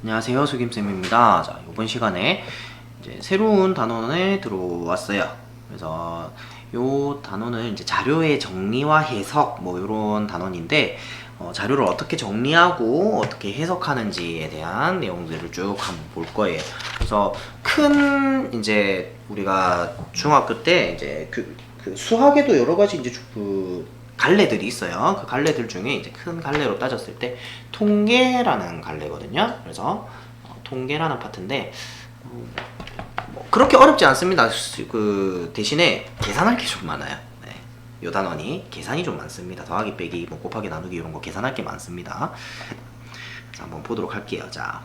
안녕하세요, 수김쌤입니다. 자, 이번 시간에 이제 새로운 단원에 들어왔어요. 그래서 요 단원은 이제 자료의 정리와 해석 뭐 이런 단원인데 자료를 어떻게 정리하고 어떻게 해석하는지에 대한 내용들을 쭉 한번 볼 거예요. 그래서 큰 이제 우리가 중학교 때 이제 그 수학에도 여러 가지 이제 갈래들이 있어요. 그 갈래들 중에 이제 큰 갈래로 따졌을 때 통계라는 갈래거든요. 그래서 통계라는 파트인데 뭐 그렇게 어렵지 않습니다. 그 대신에 계산할 게 좀 많아요. 네. 요 단원이 계산이 좀 많습니다. 더하기 빼기 뭐 곱하기 나누기 이런 거 계산할 게 많습니다. 자, 한번 보도록 할게요. 자,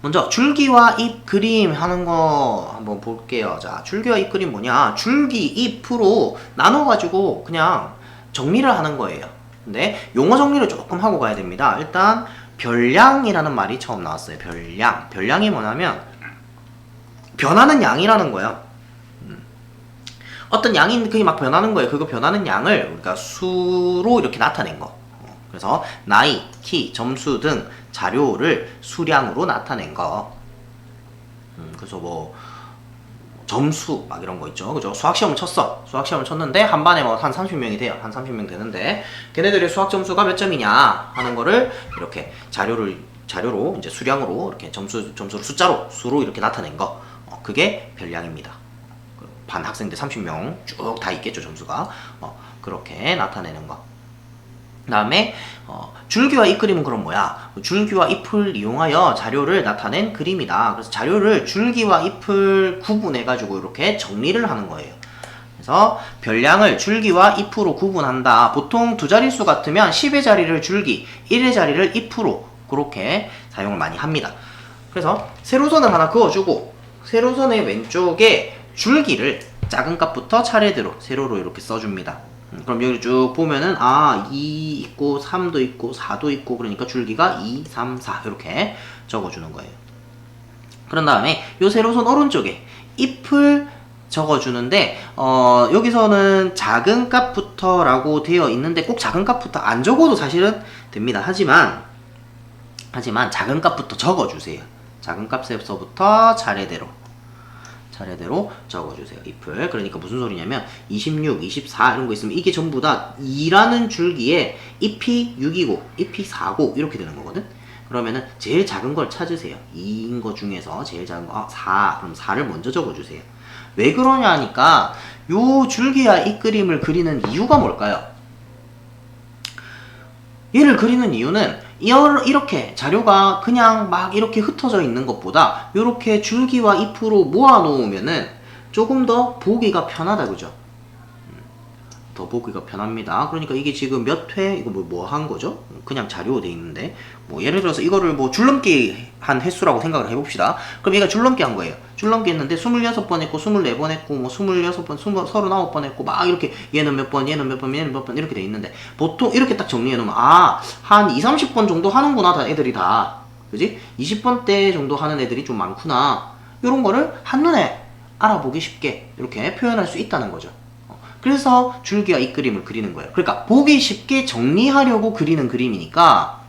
먼저 줄기와 잎 그림 하는 거 한번 볼게요. 자, 줄기와 잎 그림 뭐냐? 줄기, 잎으로 나눠가지고 그냥 정리를 하는 거예요. 근데 용어 정리를 조금 하고 가야 됩니다. 일단 별량이라는 말이 처음 나왔어요. 별량. 별량이 뭐냐면 변하는 양이라는 거야. 어떤 양이 그게 막 변하는 거예요. 그거 변하는 양을 우리가 수로 이렇게 나타낸 거. 그래서 나이, 키, 점수 등 자료를 수량으로 나타낸 거. 그래서 뭐 점수 막 이런 거 있죠. 그죠? 수학시험을 쳤어. 수학시험을 쳤는데 한 반에 뭐 한 30명이 돼요. 한 30명 되는데 걔네들의 수학 점수가 몇 점이냐 하는 거를 이렇게 자료로 이제 수량으로 이렇게 점수를 숫자로 수로 이렇게 나타낸 거. 그게 별량입니다. 반 학생들 30명 쭉 다 있겠죠, 점수가. 그렇게 나타내는 거. 그 다음에 줄기와 잎 그림은 그럼 뭐야? 줄기와 잎을 이용하여 자료를 나타낸 그림이다. 그래서 자료를 줄기와 잎을 구분해 가지고 이렇게 정리를 하는 거예요. 그래서 별량을 줄기와 잎으로 구분한다. 보통 두 자릿수 같으면 10의 자리를 줄기, 1의 자리를 잎으로 그렇게 사용을 많이 합니다. 그래서 세로선을 하나 그어주고 세로선의 왼쪽에 줄기를 작은 값부터 차례대로 세로로 이렇게 써줍니다. 그럼 여기 쭉 보면은 2 있고 3도 있고 4도 있고 그러니까 줄기가 2, 3, 4 이렇게 적어주는 거예요. 그런 다음에 요 세로선 오른쪽에 잎을 적어주는데 여기서는 작은 값부터 라고 되어 있는데 꼭 작은 값부터 안 적어도 사실은 됩니다. 하지만 작은 값부터 적어주세요. 작은 값에서부터 차례대로 적어주세요. 잎을. 그러니까 무슨 소리냐면 26, 24 이런 거 있으면 이게 전부 다 2라는 줄기에 잎이 6이고 잎이 4고 이렇게 되는 거거든. 그러면은 제일 작은 걸 찾으세요. 2인 거 중에서 제일 작은 거 4. 그럼 4를 먼저 적어주세요. 왜 그러냐 하니까 요 줄기와 잎 그림을 그리는 이유가 뭘까요? 얘를 그리는 이유는 이렇게 자료가 그냥 막 이렇게 흩어져 있는 것보다 이렇게 줄기와 잎으로 모아 놓으면은 조금 더 보기가 편하다, 그죠? 더 보기가 편합니다. 그러니까 이게 지금 몇 회, 이거 뭐 한 거죠? 그냥 자료로 돼 있는데, 뭐 예를 들어서 이거를 뭐 줄넘기 한 횟수라고 생각을 해봅시다. 그럼 얘가 줄넘기 한 거예요. 줄넘기 했는데 26번 했고, 24번 했고, 뭐 26번, 39번 했고, 막 이렇게 얘는 몇 번, 얘는 몇 번, 얘는 몇 번 이렇게 돼 있는데, 보통 이렇게 딱 정리해 놓으면, 한 2, 30번 정도 하는구나, 다 애들이 다. 그지? 20번대 정도 하는 애들이 좀 많구나. 이런 거를 한눈에 알아보기 쉽게 이렇게 표현할 수 있다는 거죠. 그래서 줄기와 잎 그림을 그리는 거예요. 그러니까 보기 쉽게 정리하려고 그리는 그림이니까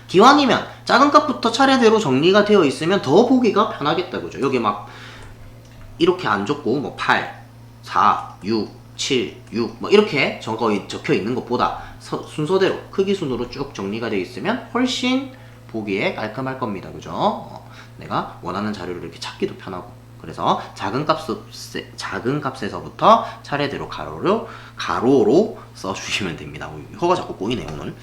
기왕이면 작은 값부터 차례대로 정리가 되어 있으면 더 보기가 편하겠다, 그죠? 여기 막 이렇게 안 적고 뭐 8, 4, 6, 7, 6 뭐 이렇게 적혀 있는 것보다 순서대로 크기 순으로 쭉 정리가 되어 있으면 훨씬 보기에 깔끔할 겁니다, 그죠? 내가 원하는 자료를 이렇게 찾기도 편하고. 그래서 작은 값에서부터 차례대로 가로로 써주시면 됩니다. 혀가 자꾸 꼬이네 오늘.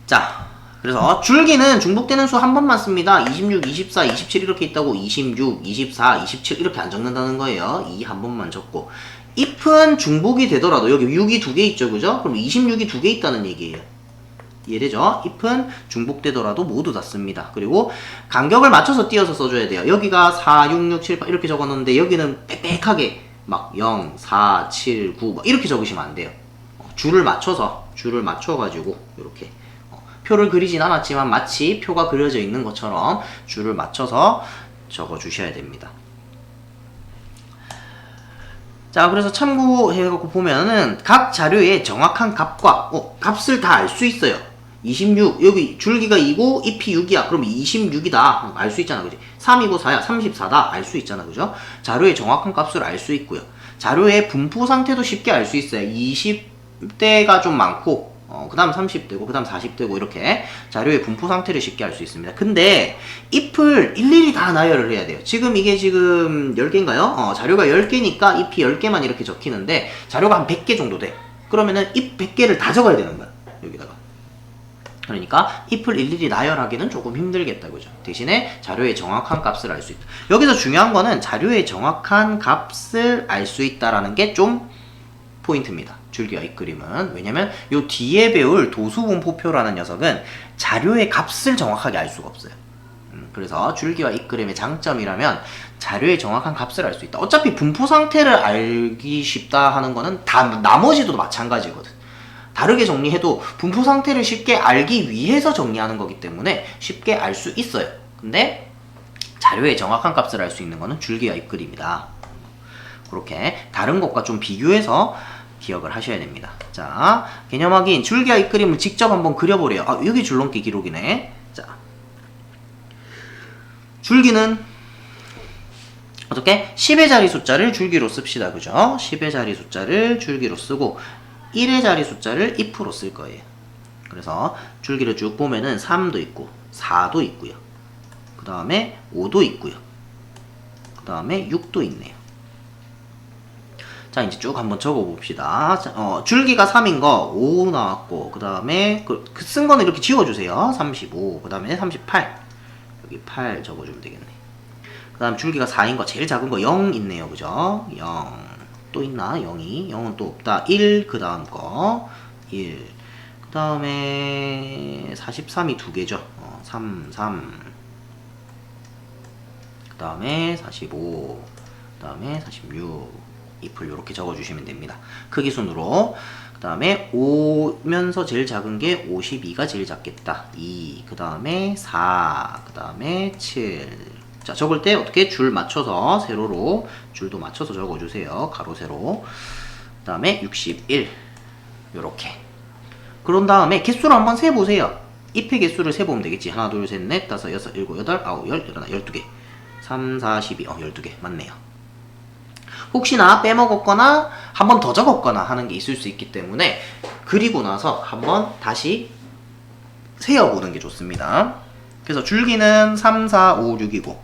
자, 그래서 줄기는 중복되는 수 한 번만 씁니다. 26, 24, 27 이렇게 있다고 26, 24, 27 이렇게 안 적는다는 거예요. 이 한 번만 적고. 잎은 중복이 되더라도 여기 6이 두 개 있죠, 그죠? 그럼 26이 두 개 있다는 얘기예요. 이해되죠? 잎은 중복되더라도 모두 다 씁니다. 그리고 간격을 맞춰서 띄어서 써줘야 돼요. 여기가 4, 6, 6, 7, 8 이렇게 적었는데 여기는 빽빽하게 막 0, 4, 7, 9 막 이렇게 적으시면 안 돼요. 줄을 맞춰가지고 이렇게 표를 그리진 않았지만 마치 표가 그려져 있는 것처럼 줄을 맞춰서 적어주셔야 됩니다. 자, 그래서 참고해갖고 보면은 각 자료의 정확한 값과 값을 다 알 수 있어요. 26 여기 줄기가 2고 잎이 6이야. 그럼 26이다 알 수 있잖아, 그지? 3이고 4야, 34다 알 수 있잖아, 그죠? 자료의 정확한 값을 알 수 있고요. 자료의 분포 상태도 쉽게 알 수 있어요. 20대가 좀 많고 그 다음 30대고 그 다음 40대고 이렇게 자료의 분포 상태를 쉽게 알 수 있습니다. 근데 잎을 일일이 다 나열을 해야 돼요. 지금 이게 지금 10개인가요? 자료가 10개니까 잎이 10개만 이렇게 적히는데 자료가 한 100개 정도 돼. 그러면은 잎 100개를 다 적어야 되는 거야, 여기다가. 그러니까 잎을 일일이 나열하기는 조금 힘들겠다, 그죠? 대신에 자료의 정확한 값을 알 수 있다. 여기서 중요한 거는 자료의 정확한 값을 알 수 있다라는 게 좀 포인트입니다. 줄기와 잎그림은. 왜냐면 요 뒤에 배울 도수분포표라는 녀석은 자료의 값을 정확하게 알 수가 없어요. 그래서 줄기와 잎그림의 장점이라면 자료의 정확한 값을 알 수 있다. 어차피 분포 상태를 알기 쉽다 하는 거는 다 나머지도 마찬가지거든. 다르게 정리해도 분포 상태를 쉽게 알기 위해서 정리하는 거기 때문에 쉽게 알 수 있어요. 근데 자료의 정확한 값을 알 수 있는 거는 줄기와 잎그림이다. 그렇게 다른 것과 좀 비교해서 기억을 하셔야 됩니다. 자, 개념 확인. 줄기와 잎그림을 직접 한번 그려보래요. 아, 여기 줄넘기 기록이네. 자, 줄기는 어떻게? 10의 자리 숫자를 줄기로 씁시다, 그죠? 10의 자리 숫자를 줄기로 쓰고 1의 자리 숫자를 잎으로 쓸 거예요. 그래서 줄기를 쭉 보면은 3도 있고 4도 있고요. 그 다음에 5도 있고요. 그 다음에 6도 있네요. 자, 이제 쭉 한번 적어 봅시다. 줄기가 3인 거 5 나왔고, 그 다음에 쓴 거는 이렇게 지워주세요. 35, 그 다음에 38. 여기 8 적어주면 되겠네. 그 다음 줄기가 4인 거 제일 작은 거 0 있네요, 그죠? 0. 또 있나? 0이. 0은 또 없다. 1, 그 다음 거 1. 그 다음에 43이 두 개죠. 3, 3. 그 다음에 45. 그 다음에 46. 잎을 이렇게 적어주시면 됩니다. 크기 순으로. 그 다음에 5면서 제일 작은 게 52가 제일 작겠다. 2. 그 다음에 4. 그 다음에 7. 자, 적을 때 어떻게 줄 맞춰서 세로로 줄도 맞춰서 적어주세요. 가로 세로. 그 다음에 61. 요렇게. 그런 다음에 개수를 한번 세보세요. 잎의 개수를 세보면 되겠지. 하나, 둘, 셋, 넷, 다섯, 여섯, 일곱, 여덟, 아홉, 열, 열하나, 12개. 3, 4, 12. 12개. 맞네요. 혹시나 빼먹었거나 한 번 더 적었거나 하는 게 있을 수 있기 때문에 그리고 나서 한번 다시 세어보는 게 좋습니다. 그래서 줄기는 3, 4, 5, 6이고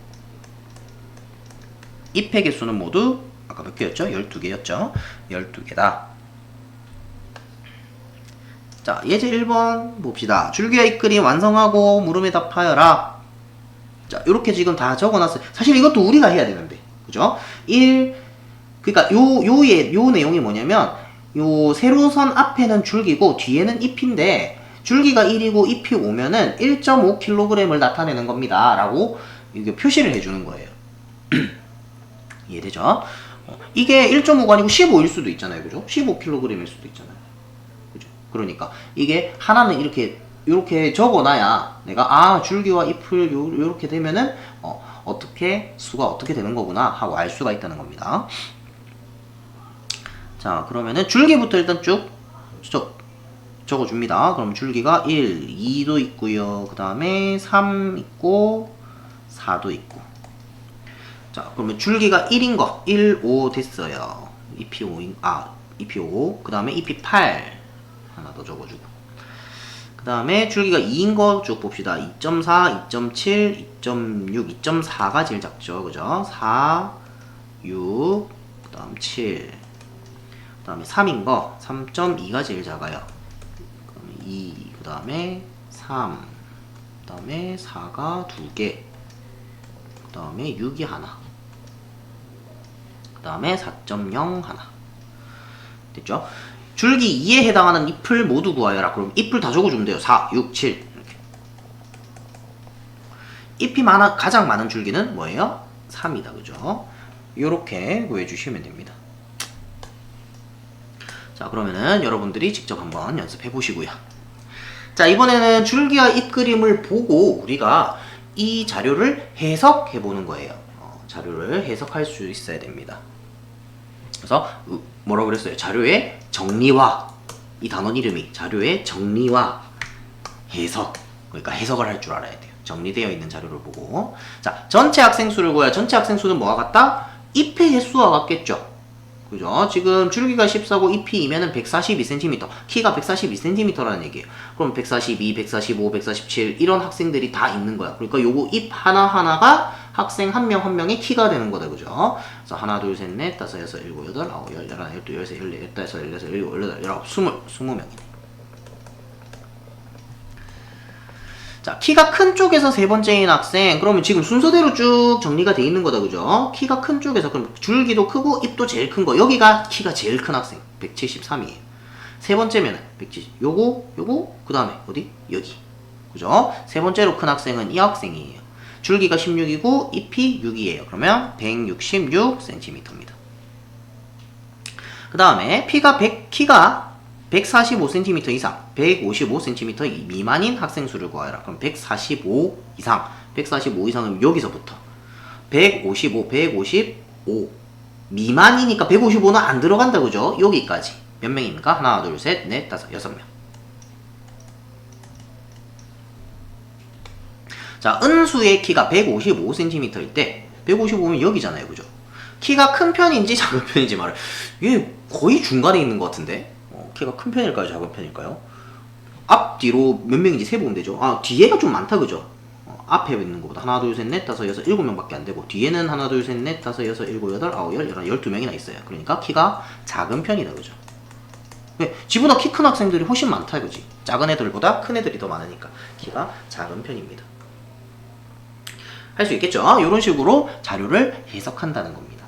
잎의 개수는 모두 아까 몇 개였죠? 12개였죠? 12개다. 자, 예제 1번 봅시다. 줄기와 잎그림 완성하고 물음에 답하여라. 자, 이렇게 지금 다 적어놨어요. 사실 이것도 우리가 해야 되는데, 그죠? 1, 그러니까 요 내용이 뭐냐면 요 세로선 앞에는 줄기고 뒤에는 잎인데 줄기가 1이고 잎이 5면은 1.5kg을 나타내는 겁니다. 라고 이게 표시를 해주는 거예요. 이해되죠? 이게 1.5가 아니고 15일 수도 있잖아요. 그죠? 15kg일 수도 있잖아요. 그죠? 그러니까 이게 하나는 이렇게 적어놔야 내가 줄기와 잎을 요렇게 되면은 어떻게 수가 어떻게 되는 거구나 하고 알 수가 있다는 겁니다. 자, 그러면은 줄기부터 일단 쭉 적어줍니다. 그럼 줄기가 1, 2도 있고요. 그 다음에 3 있고 4도 있고. 자, 그러면 줄기가 1인 거 1, 5 됐어요. 잎이 5, 잎이 5. 그 다음에 잎이 8 하나 더 적어주고. 그 다음에 줄기가 2인 거 쭉 봅시다. 2.4, 2.7, 2.6, 2.4가 제일 작죠. 그죠? 4, 6, 그 다음 7. 그 다음에 3인 거 3.2가 제일 작아요. 그 다음에 2, 그 다음에 3, 그 다음에 4가 2개, 그 다음에 6이 하나, 그 다음에 4.0 하나. 됐죠? 줄기 2에 해당하는 잎을 모두 구하여라. 그럼 잎을 다 적어주면 돼요. 4, 6, 7 이렇게. 잎이 가장 많은 줄기는 뭐예요? 3이다. 그죠? 이렇게 구해주시면 됩니다. 자, 그러면은 여러분들이 직접 한번 연습해 보시고요. 자, 이번에는 줄기와 잎 그림을 보고 우리가 이 자료를 해석해 보는 거예요. 자료를 해석할 수 있어야 됩니다. 그래서 뭐라고 그랬어요? 자료의 정리와, 이 단원 이름이 자료의 정리와 해석. 그러니까 해석을 할 줄 알아야 돼요. 정리되어 있는 자료를 보고. 자, 전체 학생 수를 구해야. 전체 학생 수는 뭐와 같다? 잎의 횟수와 같겠죠. 그죠? 지금 줄기가 14고 잎이 2면은 142cm, 키가 142cm라는 얘기예요. 그럼 142, 145, 147 이런 학생들이 다 있는 거야. 그러니까 요거 잎 하나하나가 학생 한 명 한 명의 키가 되는 거다. 그죠? 그래서 하나, 둘, 셋, 넷, 다섯, 여섯, 일곱, 여덟, 아홉, 열, 열하나, 열둘, 열셋, 열넷, 열다섯, 열여섯, 일곱, 열여덟, 열아홉, 20명이네. 자, 키가 큰 쪽에서 세 번째인 학생. 그러면 지금 순서대로 쭉 정리가 돼 있는 거다. 그죠? 키가 큰 쪽에서, 그럼 줄기도 크고 잎도 제일 큰 거. 여기가 키가 제일 큰 학생. 173이에요. 세 번째면은 170. 요거, 그 다음에 어디? 여기. 그죠? 세 번째로 큰 학생은 이 학생이에요. 줄기가 16이고 잎이 6이에요. 그러면 166cm입니다. 그 다음에 키가 145cm 이상, 155cm 미만인 학생 수를 구하여라. 그럼 145 이상, 145 이상은 여기서부터 155 미만이니까 155는 안 들어간다. 그죠? 여기까지 몇 명입니까? 하나, 둘, 셋, 넷, 다섯, 여섯 명. 자, 은수의 키가 155cm일 때 155면 여기잖아요. 그죠? 키가 큰 편인지 작은 편인지 말을. 얘 거의 중간에 있는 것 같은데? 키가 큰 편일까요? 작은 편일까요? 앞뒤로 몇 명인지 세보면 되죠. 아, 뒤에가 좀 많다. 그죠? 앞에 있는 것보다 하나, 둘, 셋, 넷, 다섯, 여섯, 일곱 명밖에 안 되고 뒤에는 하나, 둘, 셋, 넷, 다섯, 여섯, 일곱, 여덟, 아홉, 열, 열한, 12명이나 있어요. 그러니까 키가 작은 편이다. 그죠? 네, 지보다 키 큰 학생들이 훨씬 많다. 그지? 작은 애들보다 큰 애들이 더 많으니까 키가 작은 편입니다. 할 수 있겠죠? 이런 식으로 자료를 해석한다는 겁니다.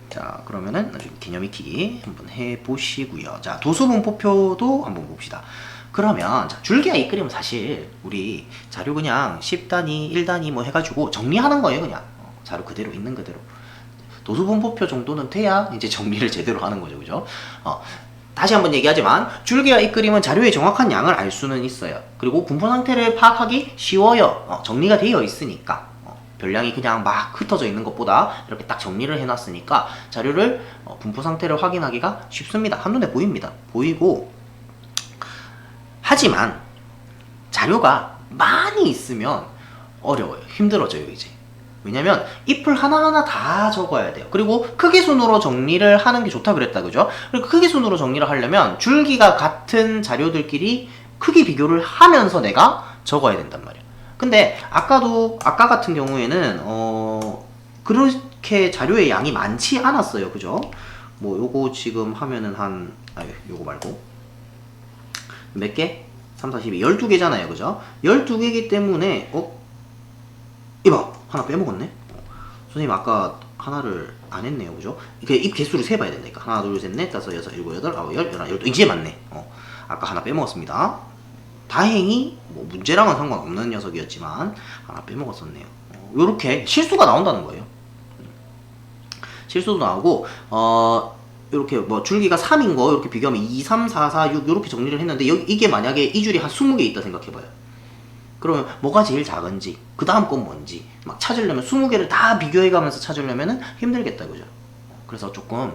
자, 그러면은 나중에 개념 익히기 한번 해보시고요. 자, 도수분포표도 한번 봅시다. 그러면 자, 줄기와 이끌이면 사실 우리 자료 그냥 10단위, 1단위 뭐 해가지고 정리하는 거예요. 그냥 자료 그대로 있는 그대로. 도수분포표 정도는 돼야 이제 정리를 제대로 하는 거죠. 그죠? 다시 한번 얘기하지만 줄기와 이끌이면 자료의 정확한 양을 알 수는 있어요. 그리고 분포 상태를 파악하기 쉬워요. 정리가 되어 있으니까. 별량이 그냥 막 흩어져 있는 것보다 이렇게 딱 정리를 해놨으니까 자료를 분포 상태를 확인하기가 쉽습니다. 한눈에 보입니다. 보이고, 하지만 자료가 많이 있으면 어려워요. 힘들어져요. 이제. 왜냐면 잎을 하나하나 다 적어야 돼요. 그리고 크기 순으로 정리를 하는 게 좋다 그랬다. 그죠? 그리고 크기 순으로 정리를 하려면 줄기가 같은 자료들끼리 크기 비교를 하면서 내가 적어야 된단 말이야. 근데 아까 같은 경우에는 그렇게 자료의 양이 많지 않았어요. 그죠? 뭐 요거 지금 하면은 요거 말고 몇 개? 3, 4, 12, 12개잖아요. 그죠? 12개이기 때문에 이봐! 하나 빼먹었네? 선생님 아까 하나를 안 했네요. 그죠? 입 개수를 세봐야 된다니까. 하나, 둘, 셋, 넷, 다섯, 여섯, 일곱, 여덟, 아홉, 열, 열하나, 열두. 이제 맞네. 아까 하나 빼먹었습니다. 다행히 뭐 문제랑은 상관없는 녀석이었지만 하나 빼먹었었네요. 요렇게 실수가 나온다는 거예요. 실수도 나오고 이렇게 뭐 줄기가 3인 거 이렇게 비교하면 2, 3, 4, 4, 6 이렇게 정리를 했는데 이게 만약에 이 줄이 한 20개 있다 생각해봐요. 그러면 뭐가 제일 작은지 그 다음 건 뭔지 막 찾으려면 20개를 다 비교해가면서 찾으려면 힘들겠다. 그죠? 그래서 조금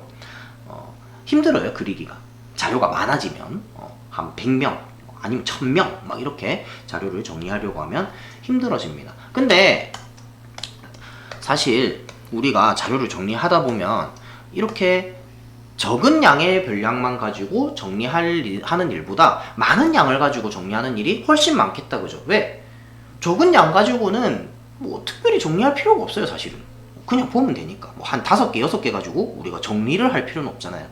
힘들어요. 그리기가. 자료가 많아지면 한 100명 아니면 1000명 막 이렇게 자료를 정리하려고 하면 힘들어집니다. 근데 사실 우리가 자료를 정리하다 보면 이렇게 적은 양의 별량만 가지고 하는 일보다 많은 양을 가지고 정리하는 일이 훨씬 많겠다. 그죠? 왜? 적은 양 가지고는 뭐 특별히 정리할 필요가 없어요. 사실은 그냥 보면 되니까. 뭐 한 5개, 6개 가지고 우리가 정리를 할 필요는 없잖아요.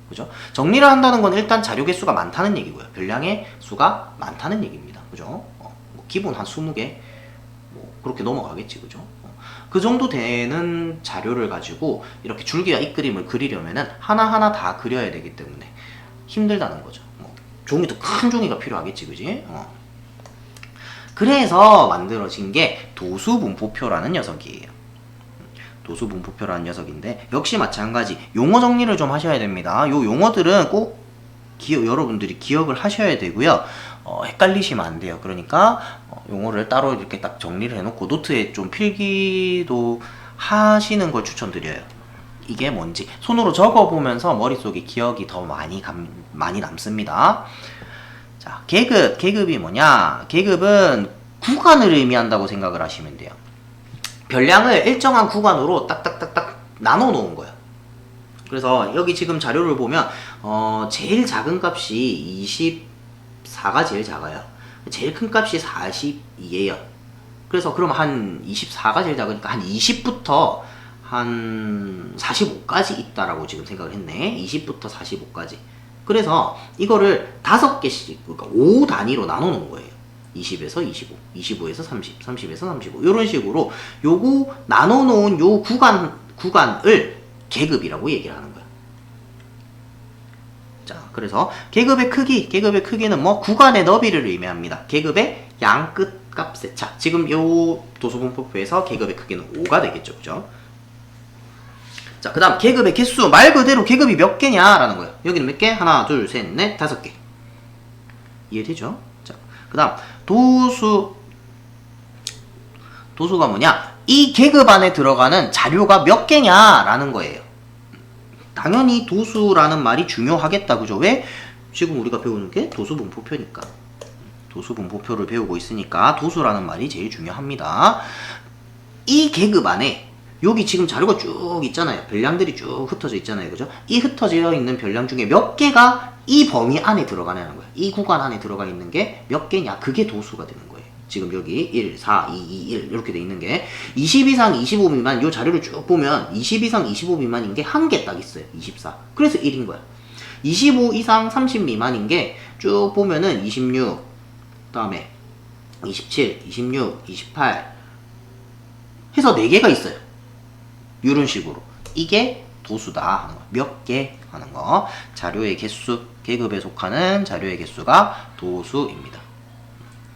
그죠? 정리를 한다는 건 일단 자료 개수가 많다는 얘기고요. 별량의 수가 많다는 얘기입니다. 그죠? 뭐 기본 한 20개 뭐 그렇게 넘어가겠지. 그죠? 그 정도 되는 자료를 가지고 이렇게 줄기와 잎그림을 그리려면은 하나하나 다 그려야 되기 때문에 힘들다는 거죠. 종이도 큰 종이가 필요하겠지. 그지? 그래서 만들어진 게 도수분포표라는 녀석이에요. 도수분포표라는 녀석인데 역시 마찬가지 용어 정리를 좀 하셔야 됩니다. 요 용어들은 꼭 여러분들이 기억을 하셔야 되고요. 헷갈리시면 안 돼요. 그러니까 용어를 따로 이렇게 딱 정리를 해놓고 노트에 좀 필기도 하시는 걸 추천드려요. 이게 뭔지 손으로 적어보면서 머릿속에 기억이 더 많이 남습니다. 자, 계급이 뭐냐? 계급은 구간을 의미한다고 생각을 하시면 돼요. 별량을 일정한 구간으로 딱딱딱딱 나눠 놓은 거야. 그래서 여기 지금 자료를 보면 제일 작은 값이 24가 제일 작아요. 제일 큰 값이 42예요. 그래서 그럼 한 24가 제일 작으니까 한 20부터 한 45까지 있다라고 지금 생각을 했네. 20부터 45까지. 그래서 이거를 5개씩, 그러니까 5 단위로 나눠 놓은 거예요. 20에서 25, 25에서 30, 30에서 35. 이런 식으로 요거 나눠 놓은 요 구간을 계급이라고 얘기를 하는 거야. 자, 그래서 계급의 크기는 뭐 구간의 너비를 의미합니다. 계급의 양 끝 값의 차. 지금 요 도수분포표에서 계급의 크기는 5가 되겠죠, 그죠? 자, 그 다음 계급의 개수. 말 그대로 계급이 몇 개냐라는 거예요. 여기는 몇 개? 하나, 둘, 셋, 넷, 5개. 이해되죠? 자, 그 다음 도수가 뭐냐? 이 계급 안에 들어가는 자료가 몇 개냐라는 거예요. 당연히 도수라는 말이 중요하겠다, 그죠? 왜? 지금 우리가 배우는 게 도수분포표니까. 도수분포표를 배우고 있으니까 도수라는 말이 제일 중요합니다. 이 계급 안에 여기 지금 자료가 쭉 있잖아요. 별량들이 쭉 흩어져 있잖아요, 그죠? 이 흩어져 있는 별량 중에 몇 개가 이 범위 안에 들어가냐는 거예요. 이 구간 안에 들어가 있는 게 몇 개냐? 그게 도수가 되는 거예요. 지금 여기 1, 4, 2, 2, 1 이렇게 돼 있는 게 20 이상 25 미만 요 자료를 쭉 보면 20 이상 25 미만인 게 한 개 딱 있어요. 24. 그래서 1인 거야. 25 이상 30 미만인 게 쭉 보면은 26, 그다음에 27, 26, 28 해서 4개가 있어요. 이런 식으로. 이게 도수다 하는 거. 몇 개 하는 거. 자료의 개수, 계급에 속하는 자료의 개수가 도수입니다.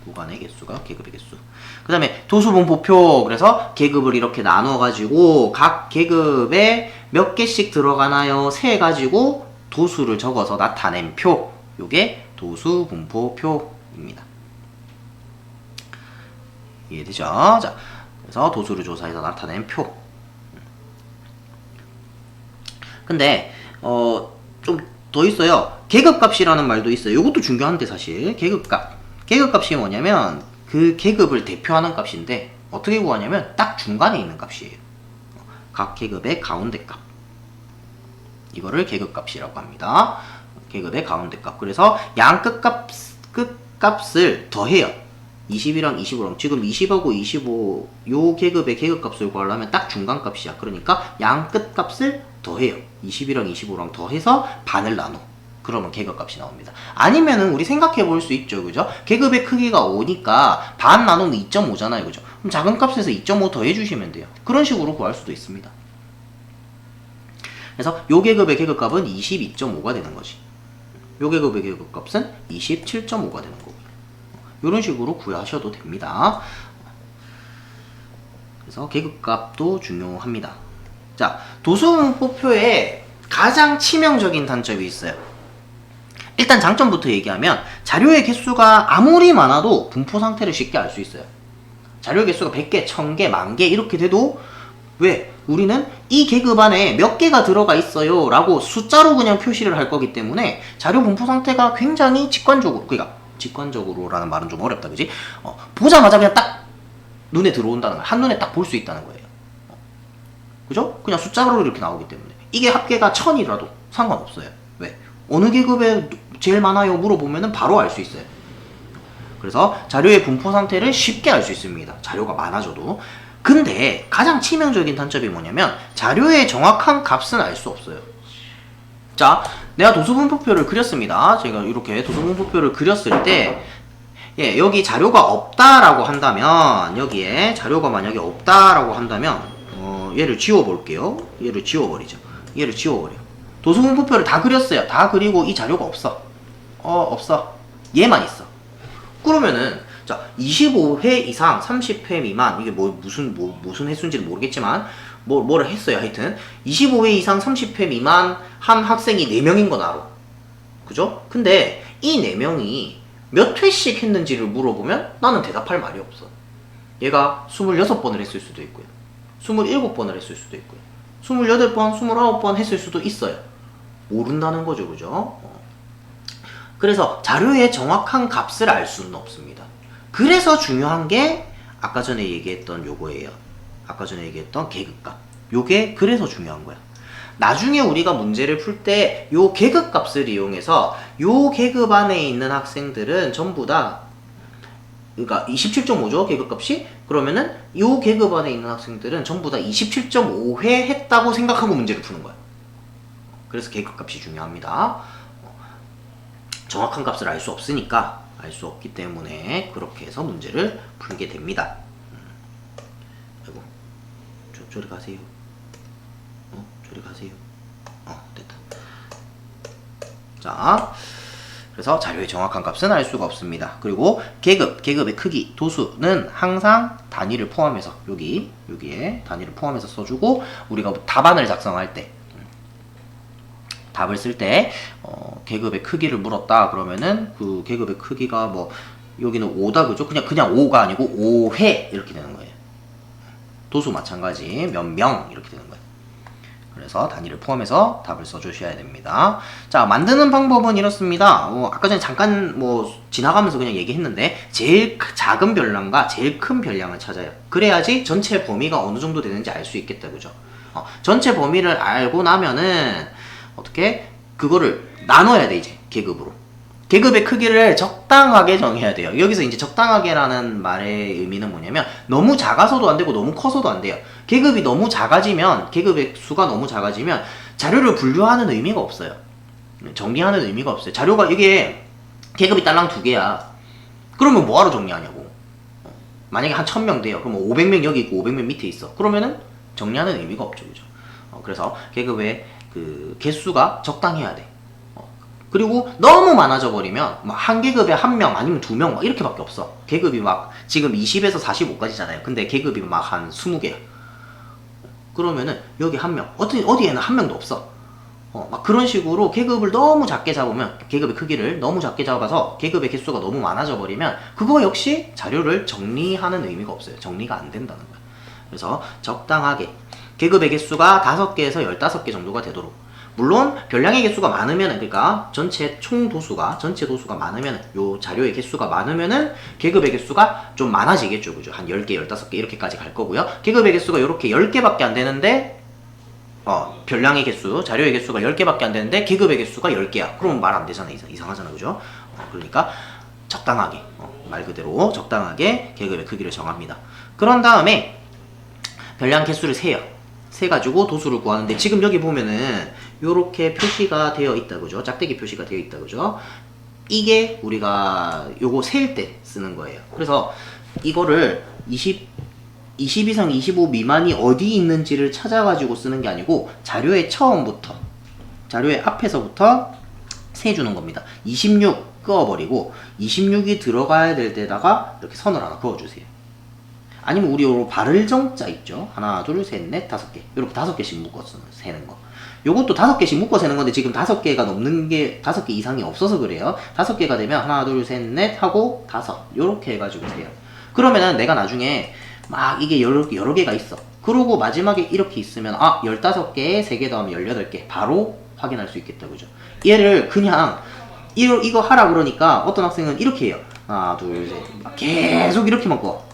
구간의 개수가 계급의 개수. 그 다음에 도수분포표. 그래서 계급을 이렇게 나눠가지고 각 계급에 몇 개씩 들어가나요? 세 가지고 도수를 적어서 나타낸 표. 요게 도수분포표입니다. 이해되죠? 자, 그래서 도수를 조사해서 나타낸 표. 근데 좀 더 있어요. 계급값이라는 말도 있어요. 이것도 중요한데 사실 계급값이 뭐냐면 그 계급을 대표하는 값인데 어떻게 구하냐면 딱 중간에 있는 값이에요. 각 계급의 가운데 값. 이거를 계급값이라고 합니다. 계급의 가운데 값. 그래서 양 끝값을 더해요. 20이랑 25랑 지금 20하고 25 요 계급의 계급값을 구하려면 딱 중간값이야. 그러니까 양 끝값을 더해요. 20이랑 25랑 더해서 반을 나눠. 그러면 계급값이 나옵니다. 아니면은 우리 생각해 볼 수 있죠. 그죠? 계급의 크기가 5니까 반 나누면 2.5잖아요. 그죠? 그럼 작은 값에서 2.5 더해 주시면 돼요. 그런 식으로 구할 수도 있습니다. 그래서 요 계급의 계급값은 22.5가 되는 거지. 요 계급의 계급값은 27.5가 되는 거고. 이런 식으로 구하셔도 됩니다. 그래서 계급값도 중요합니다. 자, 도수분포표에 가장 치명적인 단점이 있어요. 일단 장점부터 얘기하면 자료의 개수가 아무리 많아도 분포 상태를 쉽게 알 수 있어요. 자료의 개수가 100개, 1000개, 10,000개 이렇게 돼도 왜? 우리는 이 계급 안에 몇 개가 들어가 있어요 라고 숫자로 그냥 표시를 할 거기 때문에 자료 분포 상태가 굉장히 직관적으로, 그러니까 직관적으로라는 말은 좀 어렵다, 그지? 보자마자 그냥 딱 눈에 들어온다는 거예요. 한눈에 딱 볼 수 있다는 거예요. 그죠? 그냥 숫자로 이렇게 나오기 때문에. 이게 합계가 1000이라도 상관없어요. 왜? 어느 계급에 제일 많아요? 물어보면은 바로 알 수 있어요. 그래서 자료의 분포 상태를 쉽게 알 수 있습니다. 자료가 많아져도. 근데 가장 치명적인 단점이 뭐냐면 자료의 정확한 값은 알 수 없어요. 자, 내가 도수분포표를 그렸습니다. 제가 이렇게 도수분포표를 그렸을 때 여기 자료가 없다라고 한다면, 여기에 자료가 만약에 없다라고 한다면 얘를 지워볼게요. 얘를 지워버리죠. 얘를 지워버려. 도수분포표를 다 그렸어요. 다 그리고 이 자료가 없어. 없어. 얘만 있어. 그러면은 자, 25회 이상 30회 미만, 이게 무슨 횟수인지는 모르겠지만 뭐를 했어요. 하여튼 25회 이상 30회 미만 한 학생이 4명인 건 알아. 그죠? 근데 이 4명이 몇 회씩 했는지를 물어보면 나는 대답할 말이 없어. 얘가 26번을 했을 수도 있고요. 27번을 했을 수도 있고요. 28번, 29번 했을 수도 있어요. 모른다는 거죠. 그죠? 그래서 자료의 정확한 값을 알 수는 없습니다. 그래서 중요한 게 아까 전에 얘기했던 요거예요. 아까 전에 얘기했던 계급값. 요게 그래서 중요한 거야. 나중에 우리가 문제를 풀 때 요 계급값을 이용해서 요 계급 안에 있는 학생들은 전부 다, 그러니까 27.5죠 계급값이. 그러면은 요 계급 안에 있는 학생들은 전부 다 27.5회 했다고 생각하고 문제를 푸는 거야. 그래서 계급값이 중요합니다. 정확한 값을 알 수 없으니까, 알 수 없기 때문에 그렇게 해서 문제를 풀게 됩니다. 아이고, 저리 가세요. 저리 가세요. 됐다. 자, 그래서 자료의 정확한 값은 알 수가 없습니다. 그리고 계급의 크기, 도수는 항상 단위를 포함해서 여기에 단위를 포함해서 써주고, 우리가 답안을 작성할 때, 답을 쓸 때 계급의 크기를 물었다 그러면은 그 계급의 크기가 뭐 여기는 5다 그죠? 그냥 5가 아니고 5회 이렇게 되는 거예요. 도수 마찬가지 몇 명 이렇게 되는 거예요. 그래서 단위를 포함해서 답을 써주셔야 됩니다. 자, 만드는 방법은 이렇습니다. 아까 전에 잠깐 지나가면서 그냥 얘기했는데, 제일 작은 별량과 제일 큰 별량을 찾아요. 그래야지 전체 범위가 어느 정도 되는지 알 수 있겠다, 그죠? 전체 범위를 알고 나면은 어떻게 그거를 나눠야 돼. 이제 계급으로 계급의 크기를 적당하게 정해야 돼요. 여기서 이제 적당하게라는 말의 의미는 뭐냐면, 너무 작아서도 안 되고 너무 커서도 안 돼요. 계급이 너무 작아지면, 계급의 수가 너무 작아지면 자료를 분류하는 의미가 없어요. 정리하는 의미가 없어요. 자료가 이게 계급이 딸랑 2개야. 그러면 뭐하러 정리하냐고. 만약에 한 1000명 돼요. 그러면 500명 여기 있고 500명 밑에 있어. 그러면은 정리하는 의미가 없죠. 그죠? 그래서 계급의 그 개수가 적당해야 돼. 그리고 너무 많아져 버리면 한 계급에 1명 아니면 2명 이렇게밖에 없어. 계급이 막 지금 20에서 45까지잖아요. 근데 계급이 막 한 20개야. 그러면은 여기 1명, 어디에는 1명도 없어. 막 그런 식으로 계급을 너무 작게 잡으면, 계급의 크기를 너무 작게 잡아서 계급의 개수가 너무 많아져 버리면 그거 역시 자료를 정리하는 의미가 없어요. 정리가 안 된다는 거야. 그래서 적당하게 계급의 개수가 5개에서 15개 정도가 되도록, 물론 별량의 개수가 많으면, 그러니까 전체 도수가 많으면, 요 자료의 개수가 많으면은 계급의 개수가 좀 많아지겠죠. 그죠? 한 10개, 15개 이렇게까지 갈 거고요. 계급의 개수가 이렇게 10개밖에 안 되는데, 별량의 개수, 자료의 개수가 10개밖에 안 되는데 계급의 개수가 10개야. 그러면 말 안 되잖아. 이상하잖아. 그죠? 그러니까 적당하게, 말 그대로 적당하게 계급의 크기를 정합니다. 그런 다음에 별량 개수를 세요. 세가지고 도수를 구하는데, 지금 여기 보면은 요렇게 표시가 되어 있다, 그죠? 짝대기 표시가 되어 있다, 그죠? 이게 우리가 요거 셀 때 쓰는 거예요. 그래서 이거를 20 이상 25 미만이 어디 있는지를 찾아가지고 쓰는 게 아니고, 자료의 처음부터, 자료의 앞에서부터 세주는 겁니다. 26 끄어버리고 26이 들어가야 될 데다가 이렇게 선을 하나 그어주세요. 아니면 우리 요 바를 정자 있죠? 하나, 둘, 셋, 넷, 5개. 이렇게 5개씩 묶어서 세는 거. 요것도 5개씩 묶어 세는 건데, 지금 5개가 넘는 게 5개 이상이 없어서 그래요. 5개가 되면 하나, 둘, 셋, 넷 하고 5. 요렇게 해가지고 세요. 그러면은 내가 나중에 막 이게 여러 개가 있어. 그러고 마지막에 이렇게 있으면, 15개에 3개 더하면 18개. 바로 확인할 수 있겠다. 그죠? 얘를 그냥 이거 하라 그러니까 어떤 학생은 이렇게 해요. 하나, 둘, 셋. 계속 이렇게만 꺼.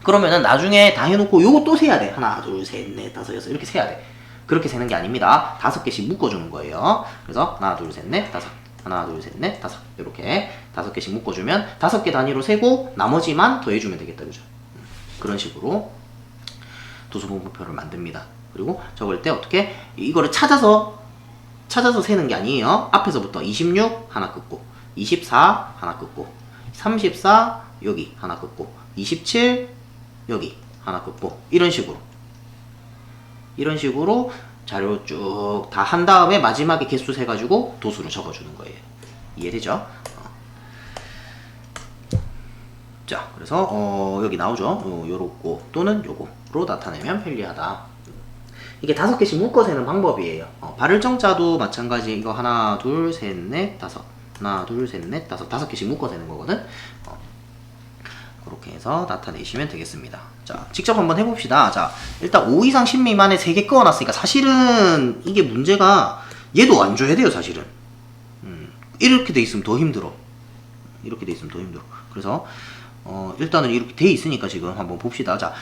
그러면은 나중에 다 해놓고 요거 또 세야 돼. 하나, 둘, 셋, 넷, 5, 6 이렇게 세야 돼. 그렇게 세는 게 아닙니다. 5개씩 묶어주는 거예요. 그래서 하나, 둘, 셋, 넷, 5. 하나, 둘, 셋, 넷, 5. 이렇게 5개씩 묶어주면 5개 단위로 세고 나머지만 더해주면 되겠다. 그죠? 그런 식으로 도수분포표를 만듭니다. 그리고 적을 때 어떻게 이거를 찾아서 세는 게 아니에요. 앞에서부터 26 하나 긋고, 24 하나 긋고, 34 여기 하나 긋고, 27 여기 하나 긋고, 이런 식으로 자료 쭉 다 한 다음에 마지막에 개수 세가지고 도수를 적어주는 거예요. 이해되죠? 자, 그래서 여기 나오죠. 요렇고 또는 요거로 나타내면 편리하다. 이게 5개씩 묶어 세는 방법이에요. 발을 정자도 마찬가지. 이거 하나, 둘, 셋, 넷, 5. 하나, 둘, 셋, 넷, 5. 5개씩 묶어 세는 거거든. 그렇게 해서 나타내시면 되겠습니다. 자, 직접 한번 해봅시다. 자, 일단 5 이상 10 미만에 3개 꺼놨으니까 사실은 이게 문제가 얘도 안 줘야 돼요, 사실은. 이렇게 돼 있으면 더 힘들어. 이렇게 돼 있으면 더 힘들어. 그래서 일단은 이렇게 돼 있으니까 지금 한번 봅시다. 자,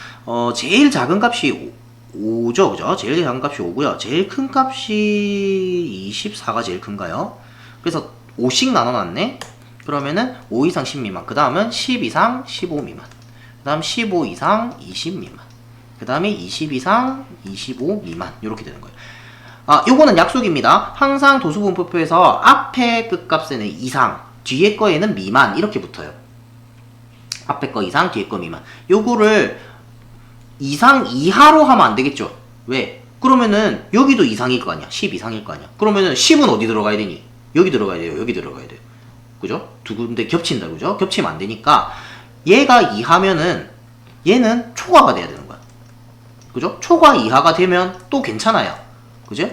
제일 작은 값이 5죠, 그죠? 제일 작은 값이 5고요. 제일 큰 값이 24가 제일 큰가요? 그래서 5씩 나눠놨네? 그러면은 5 이상 10 미만, 그 다음은 10 이상 15 미만, 그 다음 15 이상 20 미만, 그 다음에 20 이상 25 미만, 이렇게 되는 거예요. 요거는 약속입니다. 항상 도수분포표에서 앞에 끝값에는 이상, 뒤에 거에는 미만, 이렇게 붙어요. 앞에 거 이상, 뒤에 거 미만. 요거를 이상 이하로 하면 안 되겠죠? 왜? 그러면은 여기도 이상일 거 아니야. 10 이상일 거 아니야. 그러면은 10은 어디 들어가야 되니? 여기 들어가야 돼요. 여기 들어가야 돼요. 그죠? 두 군데 겹친다, 그죠? 겹치면 안 되니까 얘가 이하면은 얘는 초과가 돼야 되는 거야. 그죠? 초과 이하가 되면 또 괜찮아요. 그죠?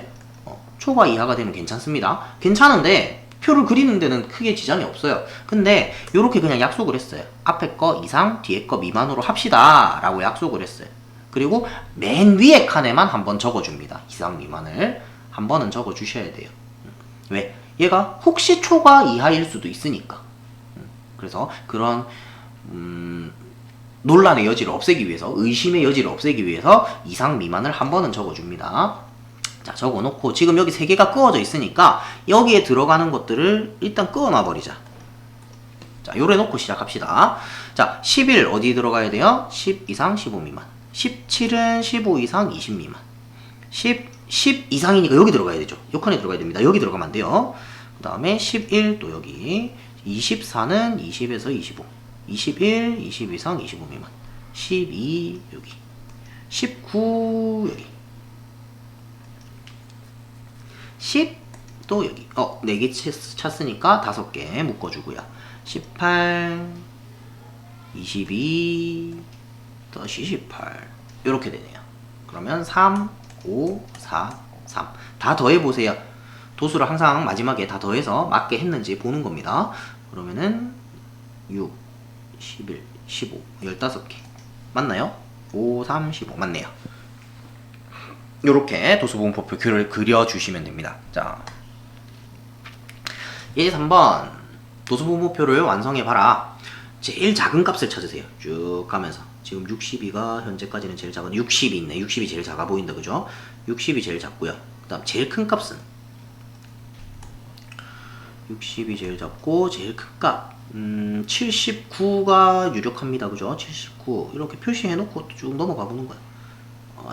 초과 이하가 되면 괜찮습니다. 괜찮은데 표를 그리는 데는 크게 지장이 없어요. 근데 요렇게 그냥 약속을 했어요. 앞에 거 이상, 뒤에 거 미만으로 합시다 라고 약속을 했어요. 그리고 맨 위에 칸에만 한번 적어줍니다. 이상 미만을 한 번은 적어주셔야 돼요. 왜? 얘가 혹시 초과 이하일 수도 있으니까. 그래서 그런 논란의 여지를 없애기 위해서, 의심의 여지를 없애기 위해서 이상 미만을 한 번은 적어줍니다. 자, 적어놓고 지금 여기 3개가 끄어져 있으니까 여기에 들어가는 것들을 일단 끄어놔 버리자. 자, 요래 놓고 시작합시다. 자, 11 어디 들어가야 돼요? 10 이상 15 미만. 17은 15 이상 20 미만. 10 이상이니까 여기 들어가야 되죠. 요 칸에 들어가야 됩니다. 여기 들어가면 안 돼요. 그 다음에 11 또 여기. 24는 20에서 25. 21, 20 이상 25 미만. 12 여기. 19 여기. 10 또 여기. 4개 찼으니까 5개 묶어주고요. 18, 22, 다시 18. 이렇게 되네요. 그러면 3, 5, 4, 3. 다 더해보세요. 도수를 항상 마지막에 다 더해서 맞게 했는지 보는 겁니다. 그러면은 6, 11, 15, 15개. 맞나요? 5, 3, 15. 맞네요. 요렇게 도수분포표를 그려주시면 됩니다. 자, 예제 3번. 도수분포표를 완성해봐라. 제일 작은 값을 찾으세요. 쭉 가면서. 지금 62가 현재까지는 제일 작은 60이 있네. 60이 제일 작아 보인다. 그죠? 60이 제일 작고요. 그 다음 제일 큰 값은 60이 제일 작고 제일 큰 값 79가 유력합니다. 그죠? 79 이렇게 표시해놓고 쭉 넘어가 보는 거야.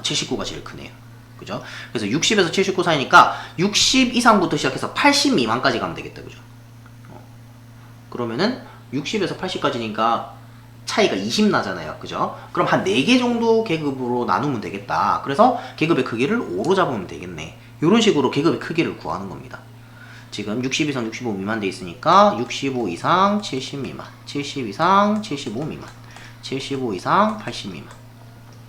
79가 제일 크네요. 그죠? 그래서 60에서 79 사이니까 60 이상부터 시작해서 80 미만까지 가면 되겠다. 그죠? 그러면은 60에서 80까지니까 차이가 20 나잖아요. 그죠? 그럼 한 4개 정도 계급으로 나누면 되겠다. 그래서 계급의 크기를 5로 잡으면 되겠네. 이런 식으로 계급의 크기를 구하는 겁니다. 지금 60 이상 65 미만 돼 있으니까 65 이상 70 미만, 70 이상 75 미만, 75 이상 80 미만.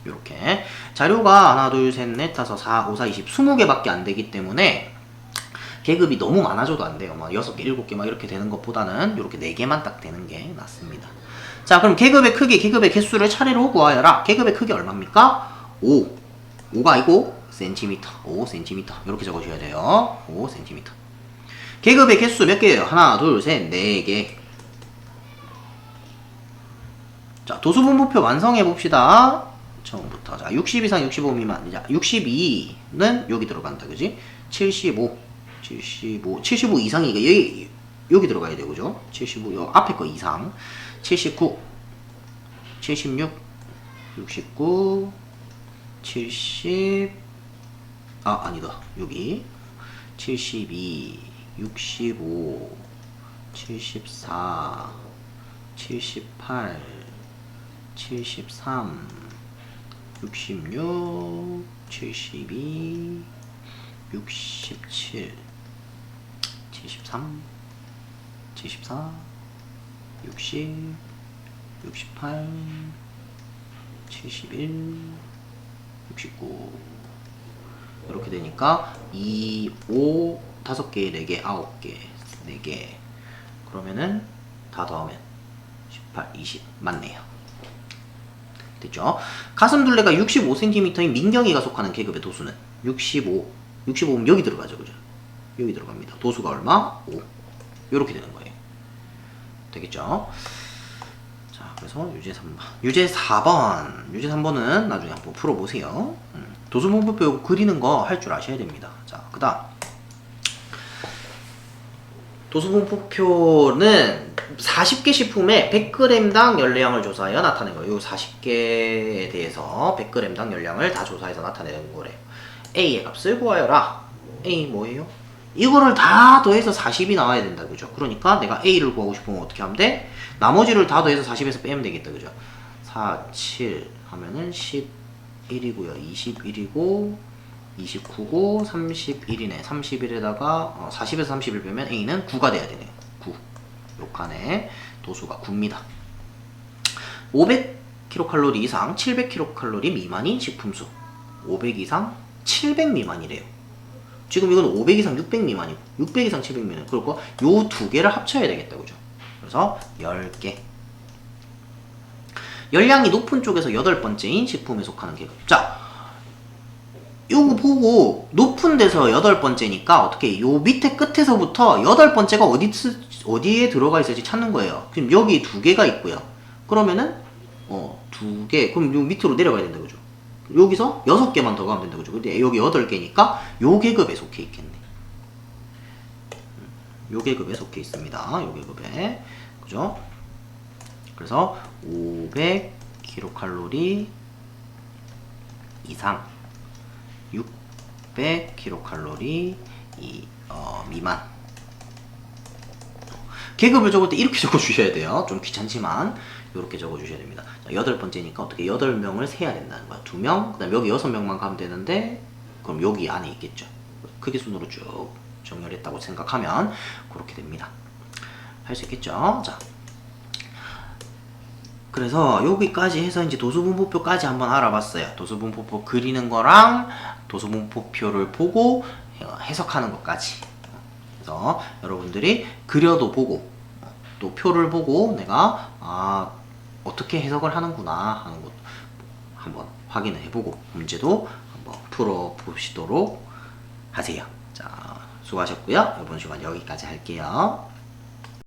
이렇게 자료가 하나, 둘, 셋, 넷, 다섯, 4, 5, 4, 20, 20개밖에 안 되기 때문에 계급이 너무 많아져도 안 돼요. 막 6개, 7개 막 이렇게 되는 것보다는 이렇게 4개만 딱 되는 게 낫습니다. 자, 그럼 계급의 크기, 계급의 개수를 차례로 구하여라. 계급의 크기 얼마입니까? 5. 5가 아니고 센티미터. 5cm. 이렇게 적어줘야 돼요. 5cm. 계급의 개수 몇 개예요? 하나, 둘, 셋, 4개. 자, 도수분포표 완성해 봅시다. 처음부터. 자, 60 이상 65 미만. 자, 62는 여기 들어간다. 그지? 75 이상이니까 여기 들어가야 되고, 그죠? 75, 요 앞에 거 이상. 79, 76, 69, 70, 아니다. 여기. 72, 65, 74, 78, 73, 66, 72, 67, 73, 74, 60, 68, 71, 69 이렇게 되니까 2, 5, 5개, 4개, 9개, 4개 그러면은 다 더하면 18, 20 맞네요. 됐죠? 가슴 둘레가 65cm인 민경이가 속하는 계급의 도수는 65면 여기 들어가죠, 그죠? 여기 들어갑니다. 도수가 얼마? 5. 요렇게 되는 거예요. 되겠죠? 자, 그래서 유제 3번. 유제 4번. 유제 3번은 나중에 한번 풀어보세요. 도수분포표 그리는 거 할 줄 아셔야 됩니다. 자, 그 다음. 도수분포표는 40개 식품의 100g당 열량을 조사하여 나타낸 거예요. 요 40개에 대해서 100g당 열량을 다 조사해서 나타내는 거래요. A의 값을 구하여라. A 뭐예요? 이거를 다 더해서 40이 나와야 된다, 그죠? 그러니까 내가 A를 구하고 싶으면 어떻게 하면 돼? 나머지를 다 더해서 40에서 빼면 되겠다, 그죠? 4, 7 하면은 11이고요. 21이고 29고 31이네. 31에다가 40에서 31 빼면 A는 9가 돼야 되네요. 9. 요 칸에 도수가 9입니다. 500kcal 이상 700kcal 미만인 식품수. 500 이상 700 미만이래요. 지금 이건 500 이상 600 미만이고 600 이상 700 미만. 그러니까 요 두 개를 합쳐야 되겠다, 그죠? 그래서 10개. 열량이 높은 쪽에서 8번째인 식품에 속하는 계급. 자, 요거 보고 높은 데서 8번째니까 어떻게 요 밑에 끝에서부터 8번째가 어디에 들어가 있을지 찾는 거예요. 그럼 여기 두 개가 있고요. 그러면은 두 개. 그럼 요 밑으로 내려가야 된다, 그죠? 여기서 6개만 더 가면 된다, 그죠? 근데 여기 8개니까 요 계급에 속해 있겠네. 요 계급에 속해 있습니다. 요 계급에. 그죠? 그래서 500kcal 이상 600kcal 미만. 계급을 적을 때 이렇게 적어주셔야 돼요. 좀 귀찮지만 이렇게 적어주셔야 됩니다. 자, 8번째니까 어떻게 8명을 세야 된다는 거야. 2명, 그 다음에 여기 6명만 가면 되는데 그럼 여기 안에 있겠죠. 크기 순으로 쭉 정렬했다고 생각하면 그렇게 됩니다. 할 수 있겠죠. 자, 그래서 여기까지 해서 이제 도수분포표까지 한번 알아봤어요. 도수분포표 그리는 거랑 도수분포표를 보고 해석하는 것까지. 그래서 여러분들이 그려도 보고 또 표를 보고 내가 어떻게 해석을 하는구나 하는 것 한번 확인을 해보고 문제도 한번 풀어보시도록 하세요. 자, 수고하셨고요. 이번 시간 여기까지 할게요.